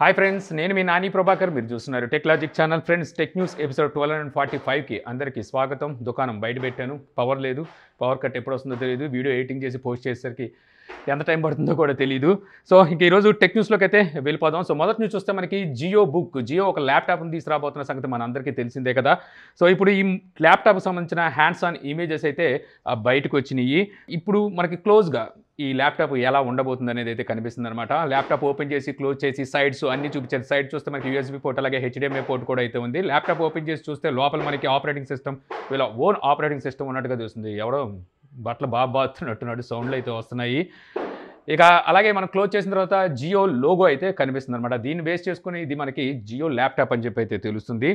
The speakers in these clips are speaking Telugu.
హాయ్ ఫ్రెండ్స్, నేను మీ నాని ప్రభాకర్. మీరు చూస్తున్నారు Teklogic channel. Friends, tech news episode 1245కి అందరికీ స్వాగతం. దుకాణం బయట పెట్టాను, పవర్ లేదు, పవర్ కట్ ఎప్పుడు వస్తుందో తెలియదు. వీడియో ఎడిటింగ్ చేసి పోస్ట్ చేసేసరికి ఎంత టైం పడుతుందో కూడా తెలియదు. సో ఇంక ఈరోజు టెక్ న్యూస్లోకి అయితే వెళ్ళిపోదాం. సో మొదటి న్యూస్ చూస్తే మనకి జియో ఒక ల్యాప్టాప్ని తీసుకురాబోతున్న సంగతి మన అందరికీ తెలిసిందే కదా. సో ఇప్పుడు ఈ ల్యాప్టాప్కి సంబంధించిన హ్యాండ్స్ ఆన్ ఇమేజెస్ అయితే బయటకు వచ్చినాయి. ఇప్పుడు మనకి క్లోజ్గా ఈ ల్యాప్టాప్ ఎలా ఉండబోతుంది అనేది అయితే కనిపిస్తుంది అనమాట. ల్యాప్టాప్ ఓపెన్ చేసి క్లోజ్ చేసి సైడ్స్ అన్ని చూపించారు. సైడ్ చూస్తే మనకి యూఎస్బీ పోర్ట్ అలాగే హెచ్డిఎంఐ పోర్ట్ కూడా అయితే ఉంది. ల్యాప్టాప్ ఓపెన్ చేసి చూస్తే లోపల మనకి ఆపరేటింగ్ సిస్టమ్, వీళ్ళ ఓన్ ఆపరేటింగ్ సిస్టమ్ ఉన్నట్టుగా చూస్తుంది. ఎవడో బట్టలు బాగుతున్నట్టున్నాడు సౌండ్లు అయితే వస్తున్నాయి. ఇక అలాగే మనం క్లోజ్ చేసిన తర్వాత జియో లోగో అయితే కనిపిస్తుంది అనమాట. దీన్ని బేస్ చేసుకుని ఇది మనకి జియో ల్యాప్టాప్ అని చెప్పి అయితే తెలుస్తుంది.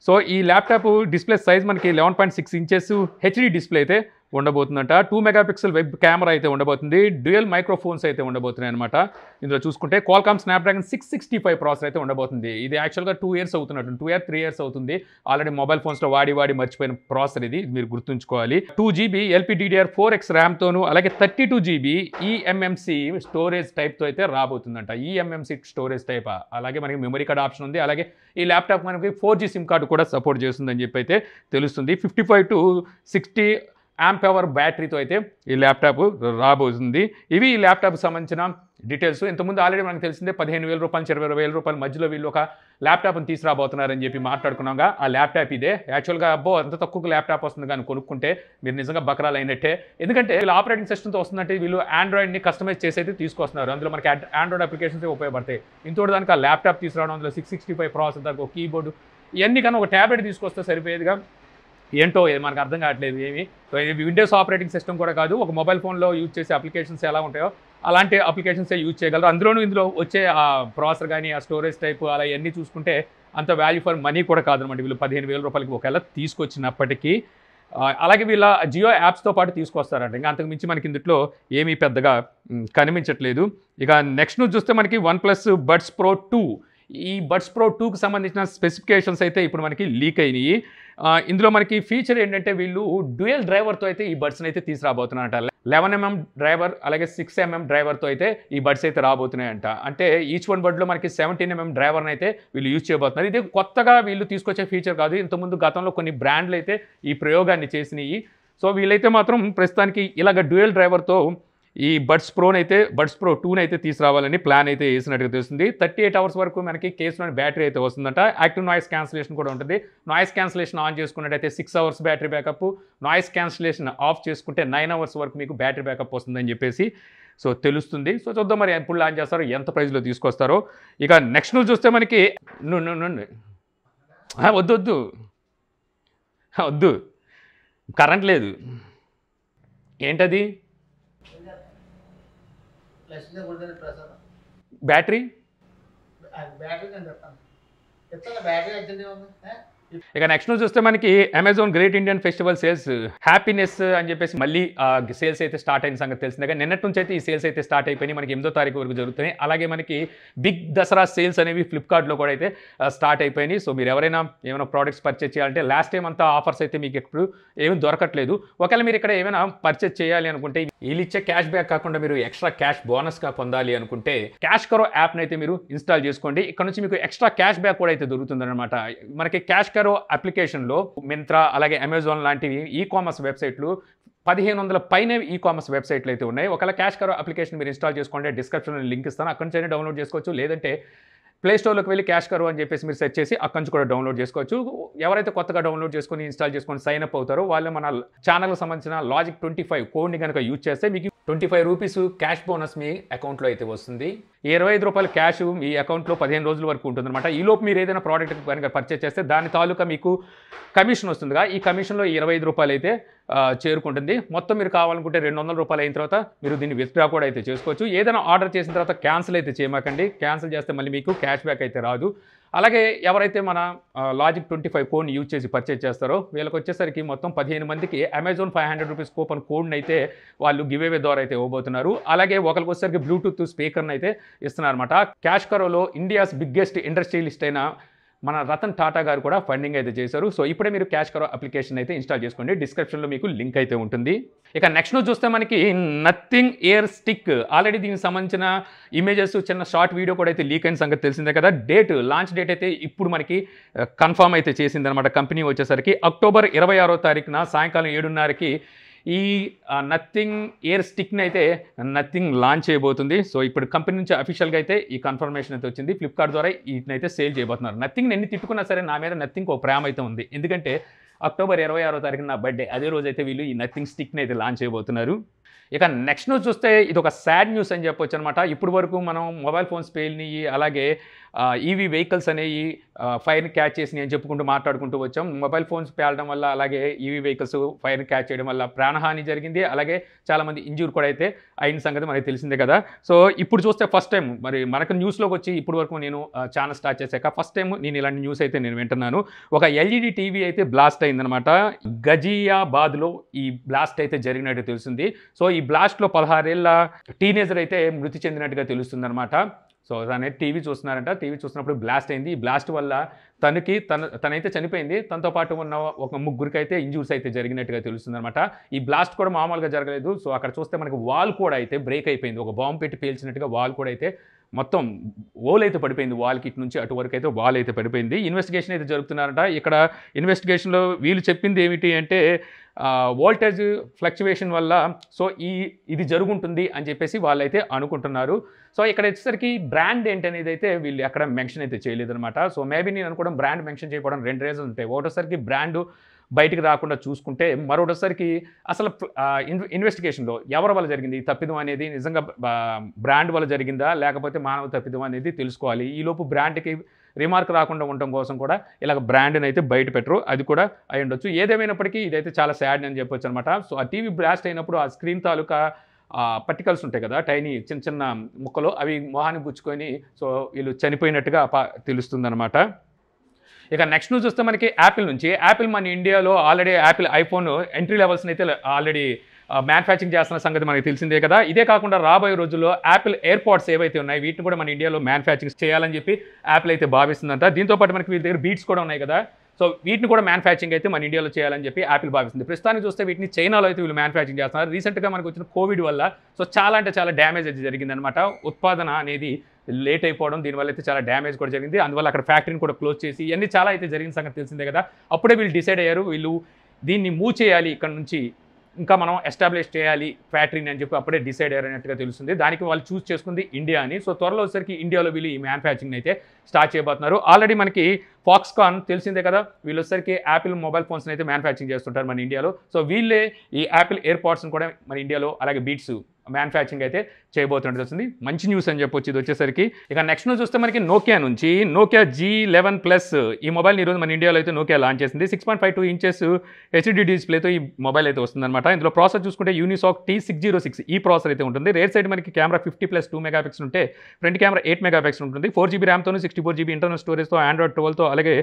సో ఈ ల్యాప్టాప్ డిస్ప్లే సైజ్ మనకి 11.6 ఇంచెస్ హెచ్డి డిస్ప్లే అయితే ఉండబోతుందంట. 2 మెగాపిక్సెల్ వెబ్ కెమెరా అయితే ఉండబోతుంది. డ్యూయల్ మైక్రోఫోన్స్ అయితే ఉండబోతున్నాయి అనమాట. ఇందులో చూసుకుంటే క్వాల్కామ్ స్నాప్డ్రాగన్ 665 ప్రాసెసర్ అయితే ఉండబోతుంది. ఇది యాక్చువల్గా 2 years అవుతున్నట్టు, 3 years అవుతుంది. ఆల్రెడీ మొబైల్ ఫోన్స్లో వాడి మర్చిపోయిన ప్రాసెసర్ ఇది, మీరు గుర్తుంచుకోవాలి. 2GB LPDDR4X ర్యామ్తోను అలాగే 32GB eMMC స్టోరేజ్ టైప్తో అయితే రాబోతుందంట. eMMC స్టోరేజ్ టైప్, అలాగే మనకి మెమరీ కార్డ్ ఆప్షన్ ఉంది. అలాగే ఈ ల్యాప్టాప్ మనకి 4G సిమ్ కార్డు కూడా సపోర్ట్ చేస్తుందని చెప్పి అయితే తెలుస్తుంది. 55 to 60 ఆంప్ అవర్ బ్యాటరీతో అయితే ఈ ల్యాప్టాప్ రాబోతుంది. ఇవి ఈ ల్యాప్టాప్కి సంబంధించిన డీటెయిల్స్. ఇంతకుముందు ఆల్రెడీ మనకు తెలిసిందే 15,000 రూపాయలు 20,000 రూపాయల మధ్యలో వీళ్ళు ఒక ల్యాప్టాప్ని తీసుకురాబోతున్నారని చెప్పి మాట్లాడుకున్నాగా. ఆ ల్యాప్టాప్ ఇదే. యాక్చువల్గా అంత తక్కువ ల్యాప్టాప్ వస్తుంది కానీ కొనుక్కుంటే మీరు నిజంగా బకరాలు అయినట్టే. ఎందుకంటే వీళ్ళు ఆపరేటింగ్ సిస్టమ్తో వస్తుందంటే వీళ్ళు ఆండ్రాయిడ్ని కస్టమైజ్ చేసి అయితే తీసుకొస్తున్నారు. అందులో మనకి ఆండ్రాయిడ్ అప్లికేషన్స్ ఉపయోగపడతాయి. ఇంతోటి దానికి ఆ ల్యాప్టాప్ తీసుకురావడం, అందులో 665 ప్రాసెసర్ దానికి ఒక కీబోర్డు ఇవన్నీ కానీ ఒక ట్యాబ్లెట్ తీసుకొస్తే సరిపోయేదిగా. ఏంటో మనకు అర్థం కావట్లేదు ఏమి. సో ఇది విండోస్ ఆపరేటింగ్ సిస్టమ్ కూడా కాదు. ఒక మొబైల్ ఫోన్లో యూజ్ చేసే అప్లికేషన్స్ ఎలా ఉంటాయో అలాంటి అప్లికేషన్సే యూజ్ చేయగలరు. ఇందులో వచ్చే ఆ ప్రాసెసర్ కానీ ఆ స్టోరేజ్ టైప్ అలా ఇవన్నీ చూసుకుంటే అంత వాల్యూ ఫర్ మనీ కూడా కాదనమాట. వీళ్ళు 15,000 రూపాయలకి ఒకవేళ తీసుకొచ్చినప్పటికీ అలాగే వీళ్ళ జియో యాప్స్తో పాటు తీసుకొస్తారంట. ఇంకా అంతకుమించి మనకి ఇందులో ఏమీ పెద్దగా కనిపించట్లేదు. ఇక నెక్స్ట్ న్యూస్ చూస్తే మనకి OnePlus Buds Pro 2, ఈ Buds Pro 2కి సంబంధించిన స్పెసిఫికేషన్స్ అయితే ఇప్పుడు మనకి లీక్ అయినాయి. ఇందులో మనకి ఫీచర్ ఏంటంటే వీళ్ళు డ్యూయల్ డ్రైవర్తో అయితే ఈ బడ్స్ని అయితే తీసుకురాబోతున్నారంట. 11mm డ్రైవర్ అలాగే 6mm డ్రైవర్తో అయితే ఈ బడ్స్ అయితే రాబోతున్నాయంట. అంటే ఈచ్ వన్ బడ్లో మనకి 17mm డ్రైవర్ని అయితే వీళ్ళు యూజ్ చేయబోతున్నారు. ఇది కొత్తగా వీళ్ళు తీసుకొచ్చే ఫీచర్ కాదు. ఇంతకుముందు గతంలో కొన్ని బ్రాండ్లు అయితే ఈ ప్రయోగాన్ని చేసినాయి. సో వీళ్ళైతే మాత్రం ప్రస్తుతానికి ఇలాగ డ్యూయల్ డ్రైవర్తో ఈ Buds Pro 2 అయితే తీసుకురావాలని ప్లాన్ అయితే వేసినట్టుగా తెలుస్తుంది. 38 hours వరకు మనకి కేసులోని బ్యాటరీ అయితే వస్తుందంట. యాక్టివ్ నాయిస్ క్యాన్సిలేషన్ కూడా ఉంటుంది. నాయిస్ క్యాన్సిలేషన్ ఆన్ చేసుకున్నట్టయితే 6 hours battery backup, noise cancellation of చేసుకుంటే 9 hours వరకు మీకు బ్యాటరీ బ్యాకప్ వస్తుందని చెప్పేసి సో తెలుస్తుంది. సో చూద్దాం మరి ఎప్పుడు లాంచ్ చేస్తారో, ఎంత ప్రైస్లో తీసుకొస్తారో. ఇక నెక్స్ట్ న్యూస్ చూస్తే మనకి వద్దు కరెంట్ లేదు. ఏంటది? బ్యాటరీ ఇక నెక్స్ట్ న్యూస్ చూస్తే మనకి Amazon great Indian festival sales happiness అని చెప్పేసి మళ్ళీ సేల్స్ అయితే స్టార్ట్ అయిన సంగతి తెలిసిందే. కానీ నిన్నటి నుంచి అయితే ఈ సేల్స్ అయితే స్టార్ట్ అయిపోయినాయి. మనకి 8వ తారీఖు వరకు జరుగుతున్నాయి. అలాగే మనకి బిగ్ దసరా సేల్స్ అనేవి ఫ్లిప్కార్ట్లో కూడా అయితే స్టార్ట్ అయిపోయినాయి. సో మీరు ఎవరైనా ఏమైనా ప్రోడక్ట్స్ పర్చేస్ చేయాలంటే లాస్ట్ టైం అంతా ఆఫర్స్ అయితే మీకు ఎప్పుడు ఏమీ దొరకట్లేదు. ఒకవేళ మీరు ఇక్కడ ఏమైనా పర్చేస్ చేయాలి అనుకుంటే వీళ్ళు ఇచ్చే క్యాష్ బ్యాక్ కాకుండా మీరు ఎక్స్ట్రా క్యాష్ బోనస్గా పొందాలి అనుకుంటే క్యాష్కరో యాప్ని అయితే మీరు ఇన్స్టాల్ చేసుకోండి. ఇక్కడ నుంచి మీకు ఎక్స్ట్రా క్యాష్ బ్యాక్ కూడా అయితే దొరుకుతుంది అనమాట. మనకి క్యాష్కరో అప్లికేషన్లో మింత్రా అలాగే అమెజాన్ లాంటివి ఈ-కామర్స్ వెబ్సైట్లు 1500 పైన ఈ-కామర్స్ వెబ్సైట్లు అయితే ఉన్నాయి. ఒకవేళ క్యాష్కరో అప్లికేషన్ మీరు ఇన్స్టాల్ చేసుకోండి, డిస్క్రిప్షన్లో లింక్ ఇస్తాను, అక్కడి నుంచి డౌన్లోడ్ చేసుకోవచ్చు. లేదంటే ప్లే స్టోర్లోకి వెళ్ళి క్యాష్కరో అని చెప్పేసి మీరు సెర్చ్ చేసి అక్కడి నుంచి కూడా డౌన్లోడ్ చేసుకోవచ్చు. ఎవరైతే కొత్తగా డౌన్లోడ్ చేసుకొని ఇన్స్టాల్ చేసుకొని సైన్ అప్ అవుతారో వాళ్ళు మన ఛానల్కి సంబంధించిన లాజిక్ 25 కోడ్ని కనుక యూజ్ చేస్తే మీకు 25 రూపీస్ క్యాష్ బోనస్ మీ అకౌంట్లో అయితే వస్తుంది. 25 రూపాయల క్యాష్ మీ అకౌంట్లో 15 రోజుల వరకు ఉంటుందన్నమాట. ఈలోపు మీరు ఏదైనా ప్రోడక్ట్ కనుక పర్చేస్ చేస్తే దాని తాలూకా మీకు కమిషన్ వస్తుందిగా. ఈ కమిషన్లో 25 రూపాయలు అయితే చేరుకుంటుంది. మొత్తం మీరు కావాలనుకుంటే 200 రూపాయలు అయిన తర్వాత మీరు దీన్ని విత్డ్రా కూడా అయితే చేసుకోవచ్చు. ఏదైనా ఆర్డర్ చేసిన తర్వాత క్యాన్సిల్ అయితే చేయమాకండి. క్యాన్సిల్ చేస్తే మళ్ళీ మీకు క్యాష్ బ్యాక్ అయితే రాదు. అలాగే ఎవరైతే మన లాజిక్ 25 కోడ్ని యూజ్ చేసి పర్చేజ్ చేస్తారో వీళ్ళకి వచ్చేసరికి మొత్తం 15 మందికి అమెజాన్ 500 రూపీస్ కూపన్ కోడ్ని అయితే వాళ్ళు గివ్ అవే ద్వారా అయితే ఇవ్వబోతున్నారు. అలాగే ఒకరికి వచ్చేసరికి బ్లూటూత్ స్పీకర్ని అయితే ఇస్తున్నారన్నమాట. క్యాష్కరోలో ఇండియాస్ బిగ్గెస్ట్ ఇండస్ట్రియలిస్ట్ అయిన మన రతన్ టాటా గారు కూడా ఫండింగ్ అయితే చేశారు. సో ఇప్పుడే మీరు క్యాష్కరో అప్లికేషన్ అయితే ఇన్‌స్టాల్ చేసుకోండి. డిస్క్రిప్షన్‌లో మీకు లింక్ అయితే ఉంటుంది. ఇక నెక్స్ట్ న్యూస్ చూస్తే మనకి నథింగ్ ఎయిర్ స్టిక్ ఆల్రెడీ దీనికి సంబంధించిన ఇమేజెస్ చిన్న షార్ట్ వీడియో కూడా అయితే లీక్ అయిన సంగతి తెలిసిందే కదా. లాంచ్ డేట్ అయితే ఇప్పుడు మనకి కన్ఫర్మ్ అయితే చేసిందనమాట కంపెనీ వచ్చేసరికి. అక్టోబర్ 26వ తారీఖున సాయంకాలం 7:30కి ఈ నథింగ్ ఎయిర్ స్టిక్ని అయితే నథింగ్ లాంచ్ చేయబోతుంది. సో ఇప్పుడు కంపెనీ నుంచి అఫీషియల్గా అయితే ఈ కన్ఫర్మేషన్ అయితే వచ్చింది. ఫ్లిప్కార్ట్ ద్వారా వీటిని అయితే సేల్ చేయబోతున్నారు. నథింగ్ని ఎన్ని తిట్టుకున్నా సరే నా మీద నథింగ్ ఒక ప్రేమ అయితే ఉంది. ఎందుకంటే అక్టోబర్ 26వ తారీఖున నా బర్త్డే, అదే రోజు అయితే వీళ్ళు ఈ నథింగ్ స్టిక్ని అయితే లాంచ్ చేయబోతున్నారు. ఇక నెక్స్ట్ న్యూస్ చూస్తే ఇది ఒక సాడ్ న్యూస్ అని చెప్పొచ్చు అనమాట. ఇప్పుడు వరకు మనం మొబైల్ ఫోన్స్ పేలినాయి, అలాగే ఈవీ వెహికల్స్ అనేవి ఫైర్ని క్యాచ్ చేసినాయి అని చెప్పుకుంటూ మాట్లాడుకుంటూ వచ్చాం. మొబైల్ ఫోన్స్ పేలడం వల్ల, అలాగే ఈవీ వెహికల్స్ ఫైర్ని క్యాచ్ చేయడం వల్ల ప్రాణహాని జరిగింది, అలాగే చాలామంది ఇంజ్యూర్ కూడా అయితే అయిన సంగతి మనకి తెలిసిందే కదా. సో ఇప్పుడు చూస్తే ఫస్ట్ టైం మరి మనకు న్యూస్లోకి వచ్చి ఇప్పుడు వరకు నేను ఛానల్ స్టార్ట్ చేశాక ఫస్ట్ టైం నేను ఇలాంటి న్యూస్ అయితే నేను వింటున్నాను. ఒక ఎల్ఈడి టీవీ అయితే బ్లాస్ట్ అయిందనమాట. గజియాబాద్లో ఈ బ్లాస్ట్ అయితే జరిగినట్టు తెలిసింది. సో ఈ బ్లాస్ట్లో 16 ఏళ్ల టీనేజర్ అయితే మృతి చెందినట్టుగా తెలుస్తుంది అనమాట. సో తనైతే టీవీ చూస్తున్నారంట. టీవీ చూస్తున్నప్పుడు బ్లాస్ట్ అయింది. ఈ బ్లాస్ట్ వల్ల తనైతే చనిపోయింది. తనతో పాటు ఉన్న ఒక ముగ్గురికి అయితే ఇంజూర్స్ అయితే జరిగినట్టుగా తెలుస్తుంది అనమాట. ఈ బ్లాస్ట్ కూడా మామూలుగా జరగలేదు. సో అక్కడ చూస్తే మనకి వాల్ కూడా అయితే బ్రేక్ అయిపోయింది. ఒక బాంబు పెట్టి పేల్చినట్టుగా వాల్ కూడా అయితే మొత్తం ఓల్ అయితే పడిపోయింది. వాల్కి ఇటు నుంచి అటువరకు అయితే వాల్ అయితే పడిపోయింది. ఇన్వెస్టిగేషన్ అయితే జరుపుతున్నారంట. ఇక్కడ ఇన్వెస్టిగేషన్లో వీళ్ళు చెప్పింది ఏమిటి అంటే వోల్టేజ్ ఫ్లక్చువేషన్ వల్ల సో ఇది జరుగుంటుంది అని చెప్పేసి వాళ్ళైతే అనుకుంటున్నారు. సో ఇక్కడ వచ్చేసరికి బ్రాండ్ ఏంటనేది అయితే వీళ్ళు ఎక్కడ మెన్షన్ అయితే చేయలేదన్నమాట. సో మేబీ నేను అనుకోవడం బ్రాండ్ మెన్షన్ చేయకపోవడం 2 రీజన్స్ ఉంటాయి. ఒకటోసరికి బ్రాండ్ బయటికి రాకుండా చూసుకుంటే, మరొకటిసరికి అసలు ఇన్వెస్టిగేషన్లో ఎవరి వల్ల జరిగింది ఈ తప్పిదం అనేది, నిజంగా బ్రాండ్ వల్ల జరిగిందా లేకపోతే మానవ తప్పిదం అనేది తెలుసుకోవాలి. ఈలోపు బ్రాండ్కి రిమార్క్ రాకుండా ఉండటం కోసం కూడా ఇలాగ బ్రాండ్ని అయితే బయట పెట్టరు. అది కూడా అయి ఉండొచ్చు. ఏదేమైనప్పటికీ ఇదైతే చాలా సాడ్ అని చెప్పొచ్చు అనమాట. సో ఆ టీవీ బ్లాస్ట్ అయినప్పుడు ఆ స్క్రీన్ తాలూకా పర్టికల్స్ ఉంటాయి కదా, టైనీ చిన్న చిన్న ముక్కలు, అవి మొహానికి గుచ్చుకొని సో వీళ్ళు చనిపోయినట్టుగా తెలుస్తుందన్నమాట. ఇక నెక్స్ట్ న్యూస్ చూస్తే మనకి యాపిల్ నుంచి. యాపిల్ మన ఇండియాలో ఆల్రెడీ యాపిల్ ఐఫోన్ ఎంట్రీ లెవెల్స్ని అయితే ఆల్రెడీ మ్యానుఫ్యాక్చరింగ్ చేస్తున్న సంగతి మనకి తెలిసిందే కదా. ఇదే కాకుండా రాబోయే రోజుల్లో యాపిల్ ఎయిర్పాడ్స్ ఏవైతే ఉన్నాయి వీటిని కూడా మన ఇండియాలో మ్యానుఫ్యాక్చరింగ్ చేయాలని చెప్పి యాపిల్ అయితే భావిస్తుందంట. దీంతోపాటు మనకి వీళ్ళ దగ్గర బీట్స్ కూడా ఉన్నాయి కదా. సో వీటిని కూడా మ్యానుఫ్యాక్చరింగ్ అయితే మన ఇండియాలో చేయాలని చెప్పి యాపిల్ భావిస్తుంది. ప్రస్తుతానికి చూస్తే వీటిని చైనాలో అయితే వీళ్ళు మ్యానుఫ్యాక్చరింగ్ చేస్తున్నారు. రీసెంట్గా మనకు వచ్చిన కోవిడ్ వల్ల సో చాలా అంటే చాలా డ్యామేజ్ అయితే జరిగిందనమాట. ఉత్పాదన అనేది లేట్ అయిపోవడం, దీనివల్ల అయితే చాలా డ్యామేజ్ కూడా జరిగింది. అందువల్ల అక్కడ ఫ్యాక్టరీని కూడా క్లోజ్ చేసి ఇవన్నీ చాలా అయితే జరిగిన సంగతి తెలిసిందే కదా. అప్పుడే వీళ్ళు డిసైడ్ అయ్యారు, వీళ్ళు దీన్ని మూవ్ చేయాలి, ఇక్కడ నుంచి ఇంకా మనం ఎస్టాబ్లిష్ చేయాలి ఫ్యాక్టరీని అని చెప్పి అప్పుడే డిసైడ్ అయ్యారన్నట్టుగా తెలుస్తుంది. దానికి వాళ్ళు చూస్ చేసుకుంది ఇండియా అని. సో త్వరలో వచ్చేసరికి ఇండియాలో వీళ్ళు ఈ మ్యానుఫ్యాక్చరింగ్ అయితే స్టార్ట్ చేయబోతున్నారు. ఆల్రెడీ మనకి ఫాక్స్కాన్ తెలిసిందే కదా, వీళ్ళు వచ్చేసరికి యాపిల్ మొబైల్ ఫోన్స్ని అయితే మ్యానుఫ్యాక్చరింగ్ చేస్తుంటారు మన ఇండియాలో. సో వీళ్ళే ఈ యాపిల్ ఎయిర్పాడ్స్ని కూడా మన ఇండియాలో, అలాగే బీట్స్ మ్యానుఫ్యాక్చరింగ్ అయితే చేయబోతున్నట్టు వస్తుంది. మంచి న్యూస్ అని చెప్పొచ్చు ఇది వచ్చేసరికి. ఇక నెక్స్ట్ న్యూస్ చూస్తే మనకి నోకియా నుంచి. నోకియా G11+ ఈ మొబైల్ని ఈరోజు మన ఇండియాలో అయితే నోకియా లాంచ్ చేసింది. 6.52 ఇంచెస్ హెచ్డి డిస్ప్లేతో ఈ మొబైల్ అయితే వస్తుందన్నమాట. ఇందులో ప్రాసెసర్ చూసుకుంటే యూనిసాక్ T606 ఈ ప్రాసెసర్ అయితే ఉంటుంది. రేర్ సైడ్ మనకి కెమెరా 50+2 మెగాపిక్సెల్ ఉంటే ఫ్రంట్ కెమెరా 8 మెగాపిక్సెల్ ఉంటుంది. 4GB ర్యామ్తో 64GB ఇంటర్నల్ స్టోరేజ్తో ఆండ్రాయిడ్ 12తో అలాగే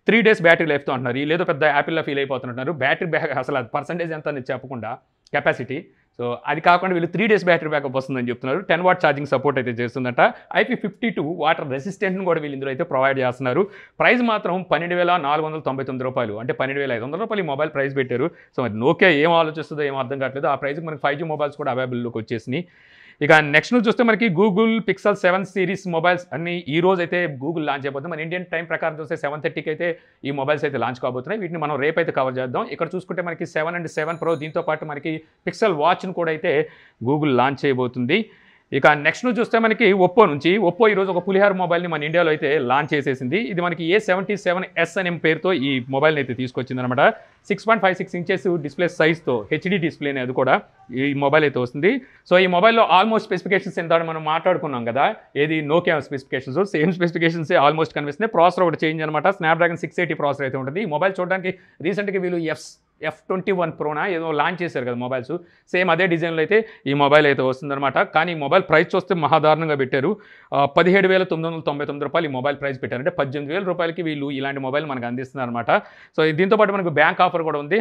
3 days బ్యాటరీ లైఫ్తో అంటున్నారు. ఈ లేదో పెద్ద యాపిల్లా ఫీల్ అయిపోతున్నారు. బ్యాటరీ బ్యాక్ అసలు పర్సెంటేజ్ ఎంత అని చెప్పకుండా కెపాసిటీ. సో అది కాకుండా వీళ్ళు 3 days బ్యాటరీ బ్యాకప్ వస్తుందని చెప్తున్నారు. 10 watt ఛార్జింగ్ సపోర్ట్ అయితే చేస్తుందట. IP52 వాటర్ రెసిస్టెంట్ని కూడా వీళ్ళు ఇందులో అయితే ప్రొవైడ్ చేస్తున్నారు. ప్రైస్ మాత్రం 12,499 రూపాయలు, అంటే 12,500 రూపాయలు ఈ మొబైల్ ప్రైస్ పెట్టారు. సో మరి నోకియా ఏం ఆలోచిస్తుందో ఏం అర్థం కావట్లేదు. ఆ ప్రైస్కి మనకి 5G మొబైల్స్ కూడా అవైలబుల్లోకి వచ్చేసినాయి. ఇక నెక్స్ట్ న్యూస్ చూస్తే మనకి గూగుల్ పిక్సెల్ 7 సిరీస్ మొబైల్స్ అన్ని ఈ రోజు అయితే గూగుల్ లాంచ్ అయిపోతుంది. మన ఇండియన్ టైం ప్రకారం చూస్తే 7:30కి అయితే ఈ మొబైల్స్ అయితే లాంచ్ కాబోతున్నాయి. వీటిని మనం రేపు అయితే కవర్ చేద్దాం. ఇక్కడ చూసుకుంటే మనకి 7 and 7 Pro, దీంతో పాటు మనకి పిక్సెల్ వాచ్ను కూడా అయితే గూగుల్ లాంచ్ చేయబోతుంది. ఇక నెక్స్ట్ న్యూస్ చూస్తే మనకి ఒప్పో నుంచి. ఒప్పో ఈరోజు ఒక పులిహార మొబైల్ని మన ఇండియాలో అయితే లాంచ్ చేసేసింది. ఇది మనకి A77s అనే పేరుతో ఈ మొబైల్ని అయితే తీసుకొచ్చింది అనమాట. 6.56 ఇంచెస్ డిస్ప్లే సైజ్తో హెచ్డి డిస్ప్లేనే అది కూడా ఈ మొబైల్ అయితే వస్తుంది. సో ఈ మొబైల్లో ఆల్మోస్ట్ స్పెసిఫికేషన్స్ ఎంత మనం మాట్లాడుకున్నాం కదా, ఏది Nokia specifications same specifications almost కనిపిస్తున్నాయి. ప్రాసెసర్ ఒకటి చేంజ్ అనమాట. స్నాప్డ్రాగన్ 680 ప్రాసెసర్ అయితే ఉంటుంది. ఈ మొబైల్ చూడడానికి రీసెంట్గా వీళ్ళు F21 Proనా ఏదో లాంచ్ చేశారు కదా మొబైల్స్, సేమ్ అదే డిజైన్లో అయితే ఈ మొబైల్ అయితే వస్తుందన్నమాట. కానీ ఈ మొబైల్ ప్రైస్ చూస్తే మహాదారుణంగా పెట్టారు. 17,999 రూపాయలు ఈ మొబైల్ ప్రైస్ పెట్టారు. అంటే 18,000 రూపాయలకి వీళ్ళు ఇలాంటి మొబైల్ మనకు అందిస్తున్నారు అనమాట. సో దీంతోపాటు మనకు బ్యాంక్ ఆఫర్ కూడా ఉంది.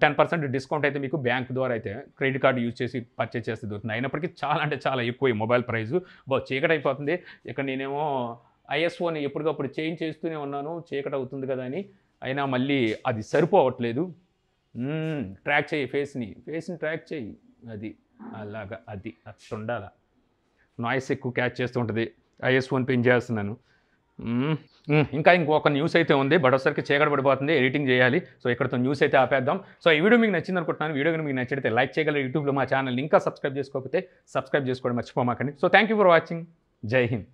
10% డిస్కౌంట్ అయితే మీకు బ్యాంక్ ద్వారా అయితే క్రెడిట్ కార్డు యూజ్ చేసి పర్చేస్ చేస్తే దొరుకుతుంది. అయినప్పటికీ చాలా అంటే చాలా ఎక్కువ ఈ మొబైల్ ప్రైస్. చీకటి అయిపోతుంది. ఇక్కడ నేనేమో ఐఎస్ఓని ఎప్పటికప్పుడు చేంజ్ చేస్తూనే ఉన్నాను, చీకటి అవుతుంది కదా అని. అయినా మళ్ళీ అది సరిపోవట్లేదు. ట్రాక్ చేయి ఫేస్ని ట్రాక్ చేయి, అది అలాగా, అది అట్టుండాల. నాయిస్ ఎక్కువ క్యాచ్ చేస్తూ ఉంటుంది. ఐఎస్ఓని పెంచ్ చేస్తున్నాను. ఇంకా ఇంకొక న్యూస్ అయితే ఉంది, బట్ ఒకసారికి చీకటి పడిపోతుంది, ఎడిటింగ్ చేయాలి. సో ఇక్కడతో న్యూస్ అయితే ఆపేద్దాం. సో ఈ వీడియో మీకు నచ్చింది అనుకుంటున్నాను. వీడియో కనుక మీకు నచ్చితే లైక్ చేయగలరు. యూట్యూబ్లో మా ఛానల్ ఇంకా సబ్స్క్రైబ్ చేసుకోకపోతే సబ్స్క్రైబ్ చేసుకోవడం మర్చిపోమాకండి. So thank you for watching. జై హింద్.